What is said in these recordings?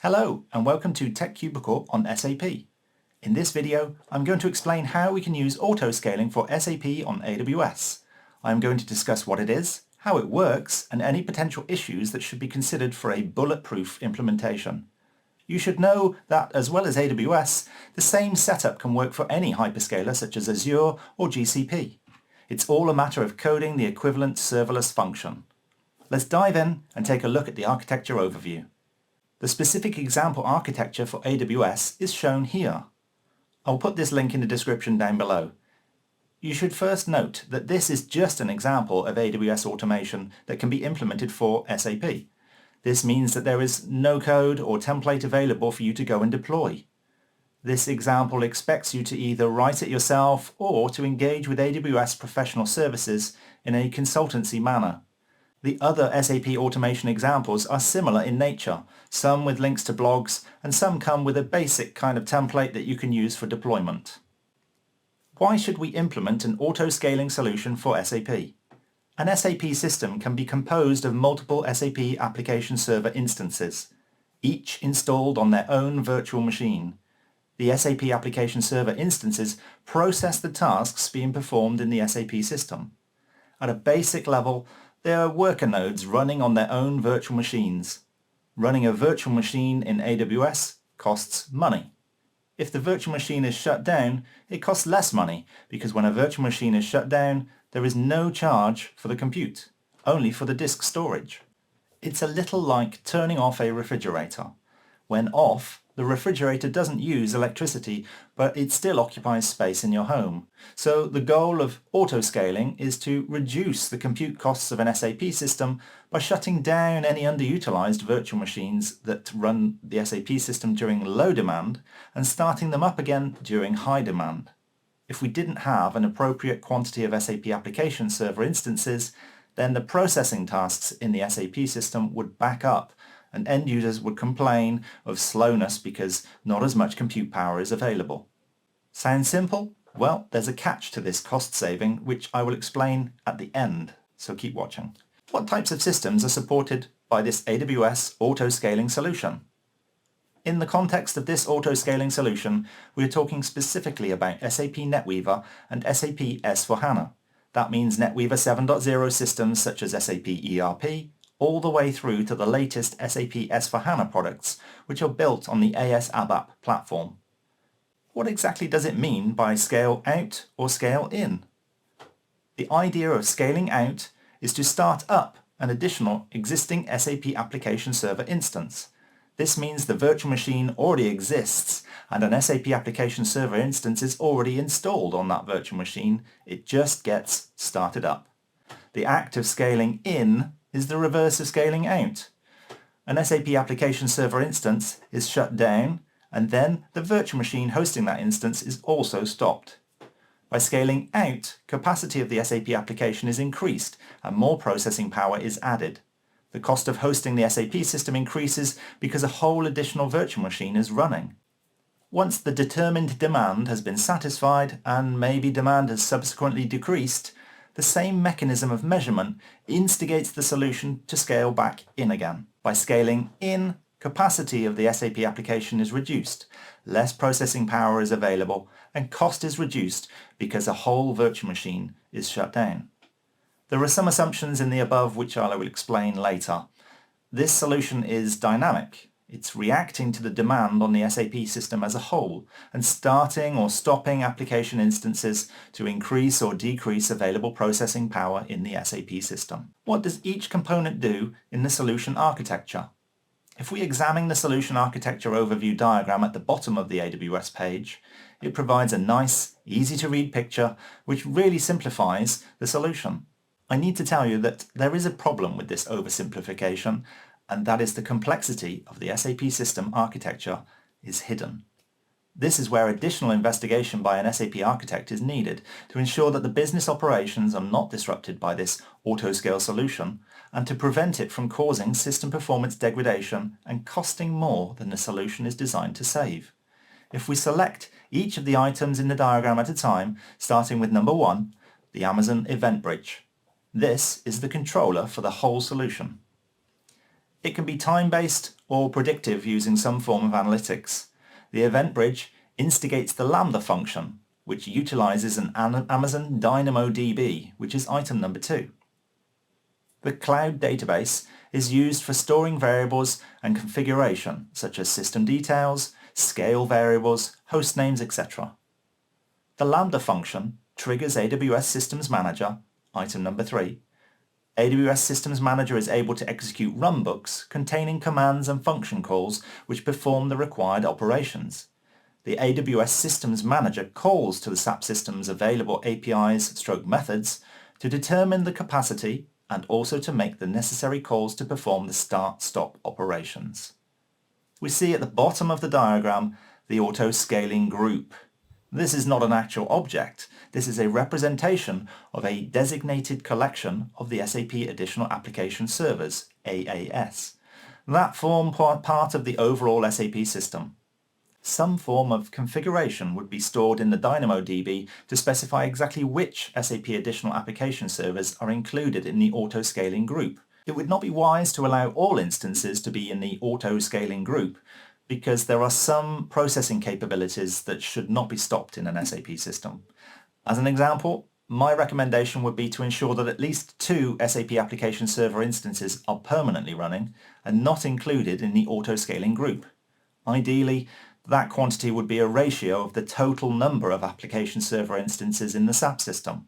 Hello and welcome to Tech Cubicle on SAP. In this video, I'm going to explain how we can use Autoscaling for SAP on AWS. I'm going to discuss what it is, how it works, and any potential issues that should be considered for a bulletproof implementation. You should know that, as well as AWS, the same setup can work for any hyperscaler such as Azure or GCP. It's all a matter of coding the equivalent serverless function. Let's dive in and take a look at the architecture overview. The specific example architecture for AWS is shown here. I'll put this link in the description down below. You should first note that this is just an example of AWS automation that can be implemented for SAP. This means that there is no code or template available for you to go and deploy. This example expects you to either write it yourself or to engage with AWS professional services in a consultancy manner. The other SAP automation examples are similar in nature, some with links to blogs and some come with a basic kind of template that you can use for deployment. Why should we implement an auto-scaling solution for SAP? An SAP system can be composed of multiple SAP application server instances, each installed on their own virtual machine. The SAP application server instances process the tasks being performed in the SAP system. At a basic level, they are worker nodes running on their own virtual machines. Running a virtual machine in AWS costs money. If the virtual machine is shut down, it costs less money because when a virtual machine is shut down, there is no charge for the compute, only for the disk storage. It's a little like turning off a refrigerator. When off, the refrigerator doesn't use electricity, but it still occupies space in your home. So the goal of autoscaling is to reduce the compute costs of an SAP system by shutting down any underutilized virtual machines that run the SAP system during low demand and starting them up again during high demand. If we didn't have an appropriate quantity of SAP application server instances, then the processing tasks in the SAP system would back up and end users would complain of slowness because not as much compute power is available. Sounds simple? Well, there's a catch to this cost saving, which I will explain at the end, so keep watching. What types of systems are supported by this AWS auto-scaling solution? In the context of this auto-scaling solution, we are talking specifically about SAP NetWeaver and SAP S/4HANA. That means NetWeaver 7.0 systems such as SAP ERP, all the way through to the latest SAP S/4HANA products, which are built on the AS ABAP platform. What exactly does it mean by scale out or scale in? The idea of scaling out is to start up an additional existing SAP application server instance. This means the virtual machine already exists and an SAP application server instance is already installed on that virtual machine. It just gets started up. The act of scaling in is the reverse of scaling out. An SAP application server instance is shut down and then the virtual machine hosting that instance is also stopped. By scaling out, capacity of the SAP application is increased and more processing power is added. The cost of hosting the SAP system increases because a whole additional virtual machine is running. Once the determined demand has been satisfied and maybe demand has subsequently decreased, the same mechanism of measurement instigates the solution to scale back in again. By scaling in, capacity of the SAP application is reduced, less processing power is available, and cost is reduced because a whole virtual machine is shut down. There are some assumptions in the above which I will explain later. This solution is dynamic. It's reacting to the demand on the SAP system as a whole and starting or stopping application instances to increase or decrease available processing power in the SAP system. What does each component do in the solution architecture? If we examine the solution architecture overview diagram at the bottom of the AWS page, it provides a nice, easy to read picture which really simplifies the solution. I need to tell you that there is a problem with this oversimplification, and that is the complexity of the SAP system architecture is hidden. This is where additional investigation by an SAP architect is needed to ensure that the business operations are not disrupted by this auto-scale solution and to prevent it from causing system performance degradation and costing more than the solution is designed to save. If we select each of the items in the diagram at a time, starting with number 1, the Amazon Event Bridge. This is the controller for the whole solution. It can be time-based or predictive using some form of analytics. The event bridge instigates the Lambda function, which utilizes an Amazon DynamoDB, which is item number 2. The cloud database is used for storing variables and configuration, such as system details, scale variables, host names, etc. The Lambda function triggers AWS Systems Manager, item number 3. AWS Systems Manager is able to execute runbooks containing commands and function calls which perform the required operations. The AWS Systems Manager calls to the SAP system's available APIs/methods to determine the capacity and also to make the necessary calls to perform the start-stop operations. We see at the bottom of the diagram the Autoscaling group. This is not an actual object. This is a representation of a designated collection of the SAP Additional Application Servers, AAS, that form part of the overall SAP system. Some form of configuration would be stored in the DynamoDB to specify exactly which SAP Additional Application Servers are included in the Autoscaling group. It would not be wise to allow all instances to be in the Autoscaling group because there are some processing capabilities that should not be stopped in an SAP system. As an example, my recommendation would be to ensure that at least 2 SAP Application Server instances are permanently running and not included in the Autoscaling group. Ideally, that quantity would be a ratio of the total number of application server instances in the SAP system.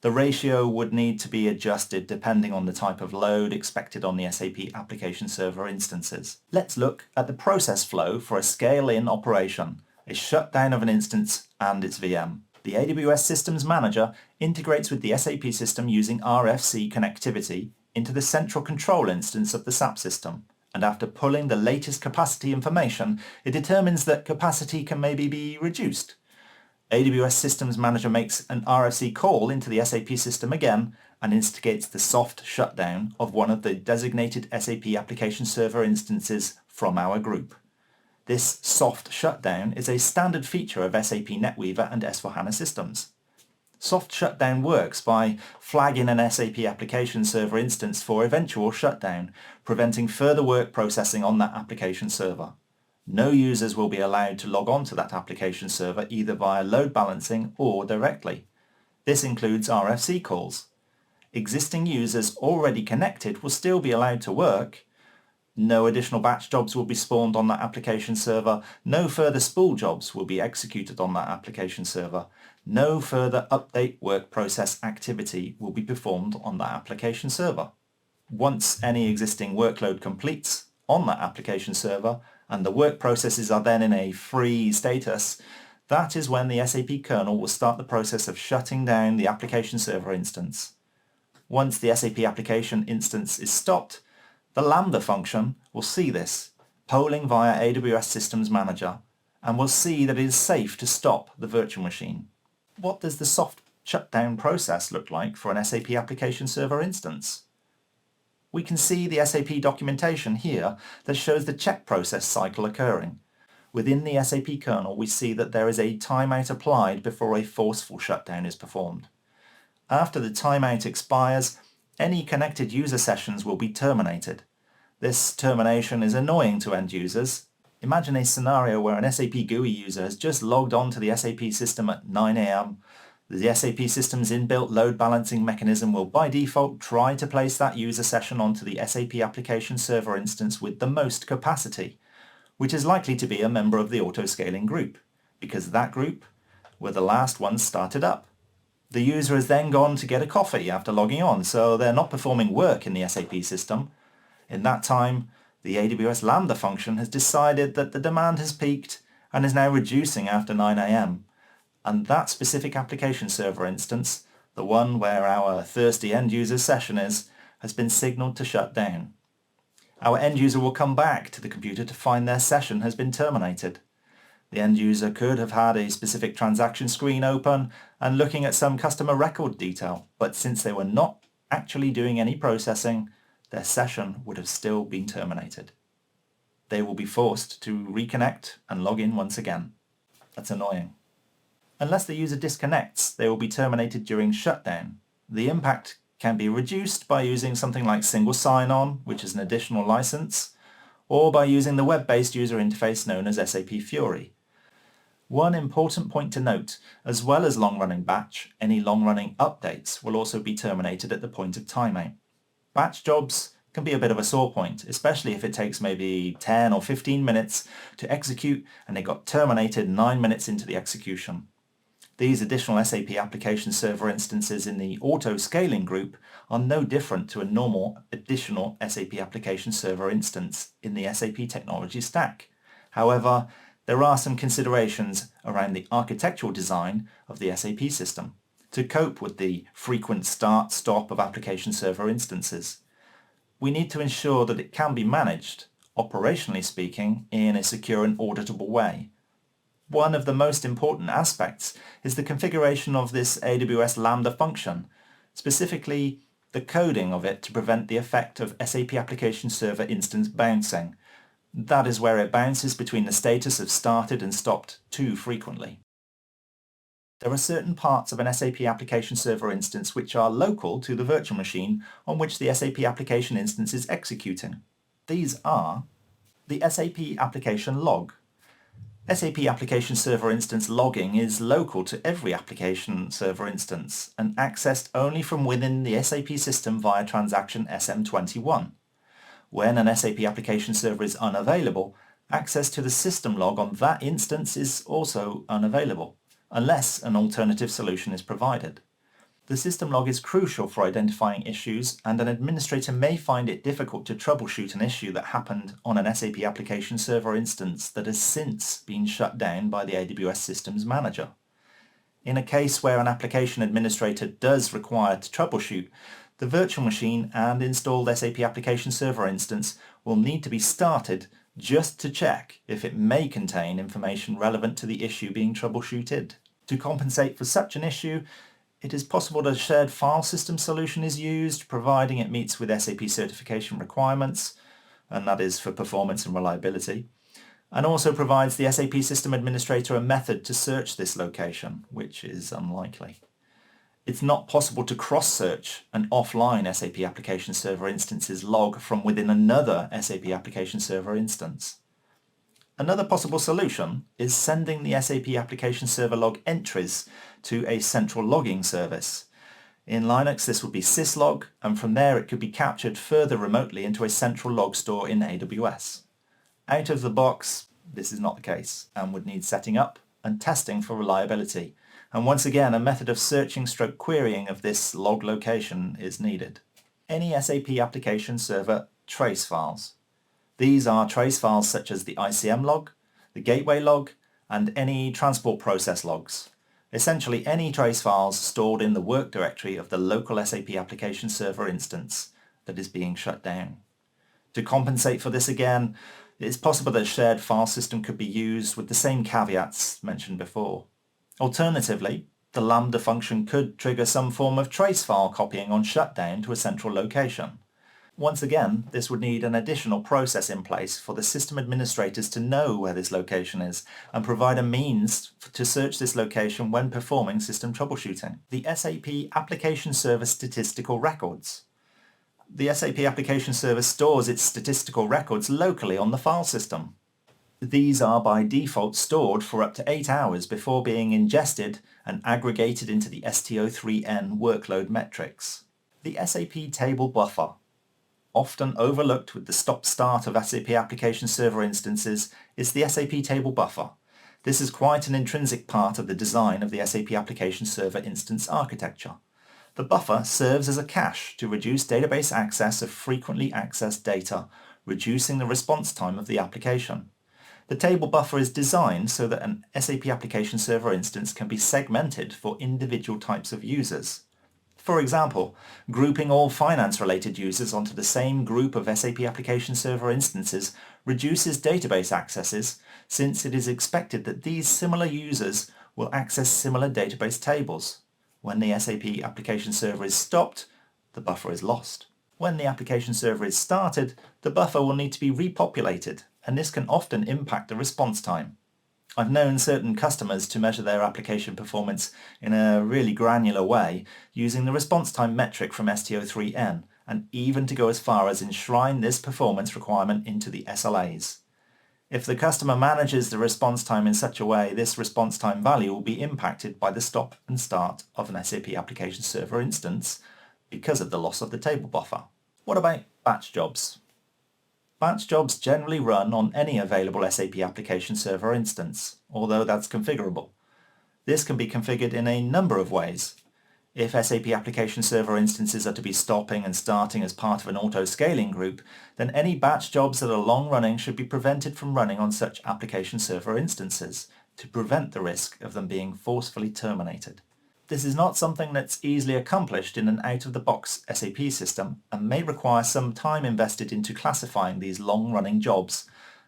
The ratio would need to be adjusted depending on the type of load expected on the SAP application server instances. Let's look at the process flow for a scale-in operation, a shutdown of an instance and its VM. The AWS Systems Manager integrates with the SAP system using RFC connectivity into the central control instance of the SAP system. And after pulling the latest capacity information, it determines that capacity can maybe be reduced. AWS Systems Manager makes an RFC call into the SAP system again and instigates the soft shutdown of one of the designated SAP application server instances from our group. This soft shutdown is a standard feature of SAP NetWeaver and S/4HANA systems. Soft shutdown works by flagging an SAP application server instance for eventual shutdown, preventing further work processing on that application server. No users will be allowed to log on to that application server either via load balancing or directly. This includes RFC calls. Existing users already connected will still be allowed to work. No additional batch jobs will be spawned on that application server. No further spool jobs will be executed on that application server. No further update work process activity will be performed on that application server. Once any existing workload completes on that application server and the work processes are then in a free status, that is when the SAP kernel will start the process of shutting down the application server instance. Once the SAP application instance is stopped, the Lambda function will see this, polling via AWS Systems Manager, and will see that it is safe to stop the virtual machine. What does the soft shutdown process look like for an SAP application server instance? We can see the SAP documentation here that shows the check process cycle occurring. Within the SAP kernel, we see that there is a timeout applied before a forceful shutdown is performed. After the timeout expires, any connected user sessions will be terminated. This termination is annoying to end users. Imagine a scenario where an SAP GUI user has just logged on to the SAP system at 9 a.m. The SAP system's inbuilt load balancing mechanism will by default try to place that user session onto the SAP application server instance with the most capacity, which is likely to be a member of the Autoscaling group, because that group were the last ones started up. The user has then gone to get a coffee after logging on, so they're not performing work in the SAP system. In that time, the AWS Lambda function has decided that the demand has peaked and is now reducing after 9 a.m. And that specific application server instance, the one where our thirsty end user session is, has been signaled to shut down. Our end user will come back to the computer to find their session has been terminated. The end user could have had a specific transaction screen open and looking at some customer record detail, but since they were not actually doing any processing, their session would have still been terminated. They will be forced to reconnect and log in once again. That's annoying. Unless the user disconnects, they will be terminated during shutdown. The impact can be reduced by using something like single sign-on, which is an additional license, or by using the web-based user interface known as SAP Fiori. One important point to note, as well as long-running batch, any long-running updates will also be terminated at the point of timeout. Batch jobs can be a bit of a sore point, especially if it takes maybe 10 or 15 minutes to execute and it got terminated 9 minutes into the execution. These additional SAP application server instances in the Autoscaling group are no different to a normal additional SAP application server instance in the SAP technology stack. However, there are some considerations around the architectural design of the SAP system to cope with the frequent start-stop of application server instances. We need to ensure that it can be managed, operationally speaking, in a secure and auditable way. One of the most important aspects is the configuration of this AWS Lambda function, specifically the coding of it to prevent the effect of SAP application server instance bouncing. That is where it bounces between the status of started and stopped too frequently. There are certain parts of an SAP application server instance which are local to the virtual machine on which the SAP application instance is executing. These are the SAP application log. SAP application server instance logging is local to every application server instance and accessed only from within the SAP system via transaction SM21. When an SAP application server is unavailable, access to the system log on that instance is also unavailable, unless an alternative solution is provided. The system log is crucial for identifying issues, and an administrator may find it difficult to troubleshoot an issue that happened on an SAP application server instance that has since been shut down by the AWS Systems Manager. In a case where an application administrator does require to troubleshoot, the virtual machine and installed SAP application server instance will need to be started just to check if it may contain information relevant to the issue being troubleshooted. To compensate for such an issue, it is possible that a shared file system solution is used, providing it meets with SAP certification requirements, and that is for performance and reliability, and also provides the SAP system administrator a method to search this location, which is unlikely. It's not possible to cross-search an offline SAP application server instance's log from within another SAP application server instance. Another possible solution is sending the SAP application server log entries to a central logging service. In Linux this would be syslog, and from there it could be captured further remotely into a central log store in AWS. Out of the box, this is not the case and would need setting up and testing for reliability. And once again, a method of searching/querying of this log location is needed. Any SAP application server trace files. These are trace files such as the ICM log, the gateway log, and any transport process logs. Essentially any trace files stored in the work directory of the local SAP application server instance that is being shut down. To compensate for this again, it is possible that a shared file system could be used with the same caveats mentioned before. Alternatively, the Lambda function could trigger some form of trace file copying on shutdown to a central location. Once again, this would need an additional process in place for the system administrators to know where this location is and provide a means to search this location when performing system troubleshooting. The SAP Application Server Statistical Records. The SAP Application Server stores its statistical records locally on the file system. These are by default stored for up to 8 hours before being ingested and aggregated into the STO3N workload metrics. The SAP Table Buffer. Often overlooked with the stop-start of SAP application server instances is the SAP Table Buffer. This is quite an intrinsic part of the design of the SAP application server instance architecture. The buffer serves as a cache to reduce database access of frequently accessed data, reducing the response time of the application. The table buffer is designed so that an SAP application server instance can be segmented for individual types of users. For example, grouping all finance-related users onto the same group of SAP application server instances reduces database accesses, since it is expected that these similar users will access similar database tables. When the SAP application server is stopped, the buffer is lost. When the application server is started, the buffer will need to be repopulated, and this can often impact the response time. I've known certain customers to measure their application performance in a really granular way using the response time metric from STO3N, and even to go as far as enshrine this performance requirement into the SLAs. If the customer manages the response time in such a way, this response time value will be impacted by the stop and start of an SAP application server instance because of the loss of the table buffer. What about batch jobs? Batch jobs generally run on any available SAP application server instance, although that's configurable. This can be configured in a number of ways. If SAP application server instances are to be stopping and starting as part of an auto-scaling group, then any batch jobs that are long-running should be prevented from running on such application server instances to prevent the risk of them being forcefully terminated. This is not something that's easily accomplished in an out-of-the-box SAP system and may require some time invested into classifying these long-running jobs,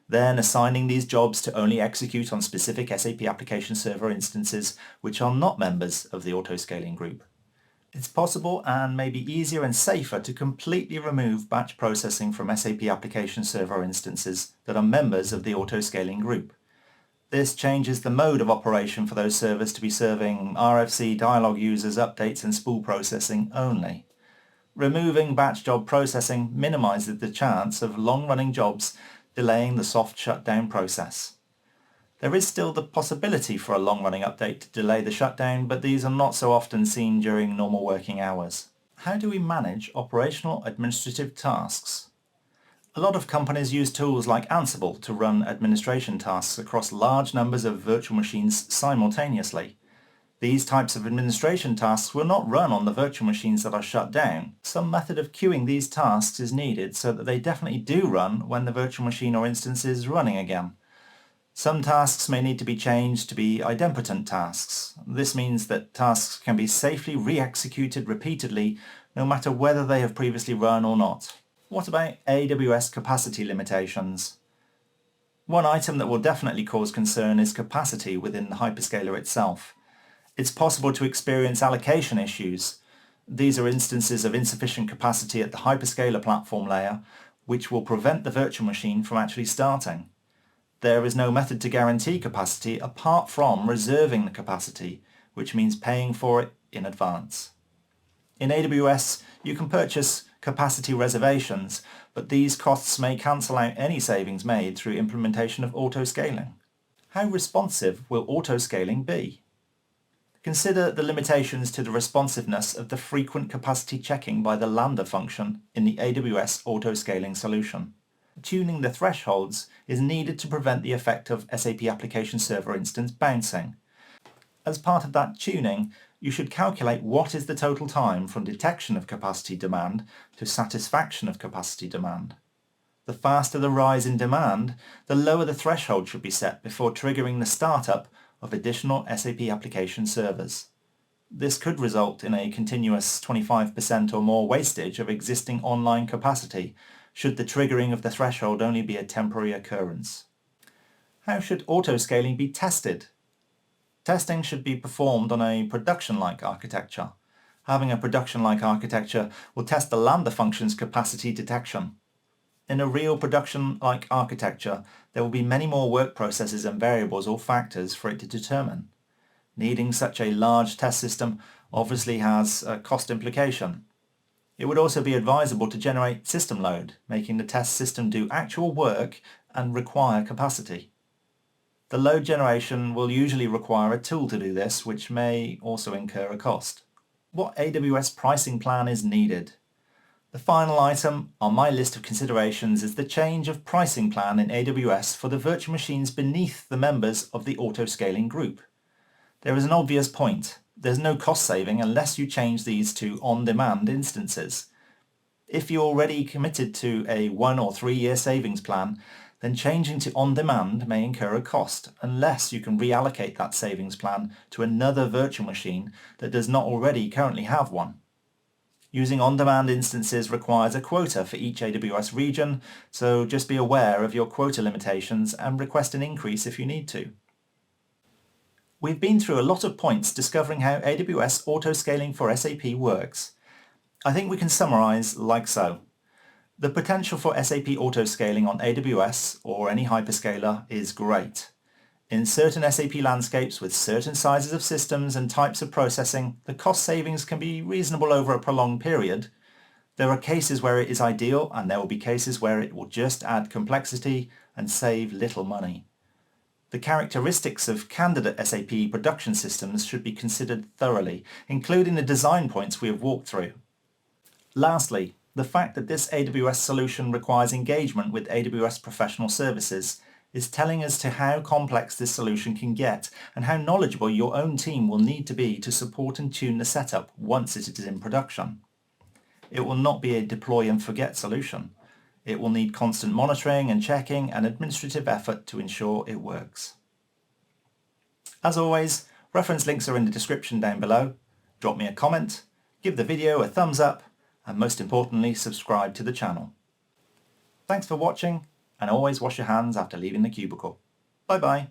then assigning these jobs to only execute on specific SAP application server instances which are not members of the auto-scaling group. It's possible and may be easier and safer to completely remove batch processing from SAP application server instances that are members of the auto-scaling group. This changes the mode of operation for those servers to be serving RFC dialog users updates and spool processing only. Removing batch job processing minimizes the chance of long-running jobs delaying the soft shutdown process. There is still the possibility for a long-running update to delay the shutdown, but these are not so often seen during normal working hours. How do we manage operational administrative tasks? A lot of companies use tools like Ansible to run administration tasks across large numbers of virtual machines simultaneously. These types of administration tasks will not run on the virtual machines that are shut down. Some method of queuing these tasks is needed so that they definitely do run when the virtual machine or instance is running again. Some tasks may need to be changed to be idempotent tasks. This means that tasks can be safely re-executed repeatedly no matter whether they have previously run or not. What about AWS capacity limitations? One item that will definitely cause concern is capacity within the hyperscaler itself. It's possible to experience allocation issues. These are instances of insufficient capacity at the hyperscaler platform layer, which will prevent the virtual machine from actually starting. There is no method to guarantee capacity apart from reserving the capacity, which means paying for it in advance. In AWS, you can purchase capacity reservations, but these costs may cancel out any savings made through implementation of auto-scaling. How responsive will auto-scaling be? Consider the limitations to the responsiveness of the frequent capacity checking by the Lambda function in the AWS auto-scaling solution. Tuning the thresholds is needed to prevent the effect of SAP application server instance bouncing. As part of that tuning, you should calculate what is the total time from detection of capacity demand to satisfaction of capacity demand. The faster the rise in demand, the lower the threshold should be set before triggering the startup of additional SAP application servers. This could result in a continuous 25% or more wastage of existing online capacity, should the triggering of the threshold only be a temporary occurrence. How should auto-scaling be tested? Testing should be performed on a production-like architecture. Having a production-like architecture will test the Lambda function's capacity detection. In a real production-like architecture, there will be many more work processes and variables or factors for it to determine. Needing such a large test system obviously has a cost implication. It would also be advisable to generate system load, making the test system do actual work and require capacity. The load generation will usually require a tool to do this, which may also incur a cost. What AWS pricing plan is needed? The final item on my list of considerations is the change of pricing plan in AWS for the virtual machines beneath the members of the auto-scaling group. There is an obvious point. There's no cost saving unless you change these to on-demand instances. If you're already committed to a 1 or 3 year savings plan, then changing to on-demand may incur a cost unless you can reallocate that savings plan to another virtual machine that does not already currently have one. Using on-demand instances requires a quota for each AWS region, so just be aware of your quota limitations and request an increase if you need to. We've been through a lot of points discovering how AWS auto-scaling for SAP works. I think we can summarize like so. The potential for SAP auto-scaling on AWS or any hyperscaler is great. In certain SAP landscapes with certain sizes of systems and types of processing, the cost savings can be reasonable over a prolonged period. There are cases where it is ideal, and there will be cases where it will just add complexity and save little money. The characteristics of candidate SAP production systems should be considered thoroughly, including the design points we have walked through. Lastly, the fact that this AWS solution requires engagement with AWS professional services is telling as to how complex this solution can get and how knowledgeable your own team will need to be to support and tune the setup once it is in production. It will not be a deploy and forget solution. It will need constant monitoring and checking and administrative effort to ensure it works. As always, reference links are in the description down below. Drop me a comment, give the video a thumbs up, and most importantly, subscribe to the channel. Thanks for watching, and always wash your hands after leaving the cubicle. Bye bye.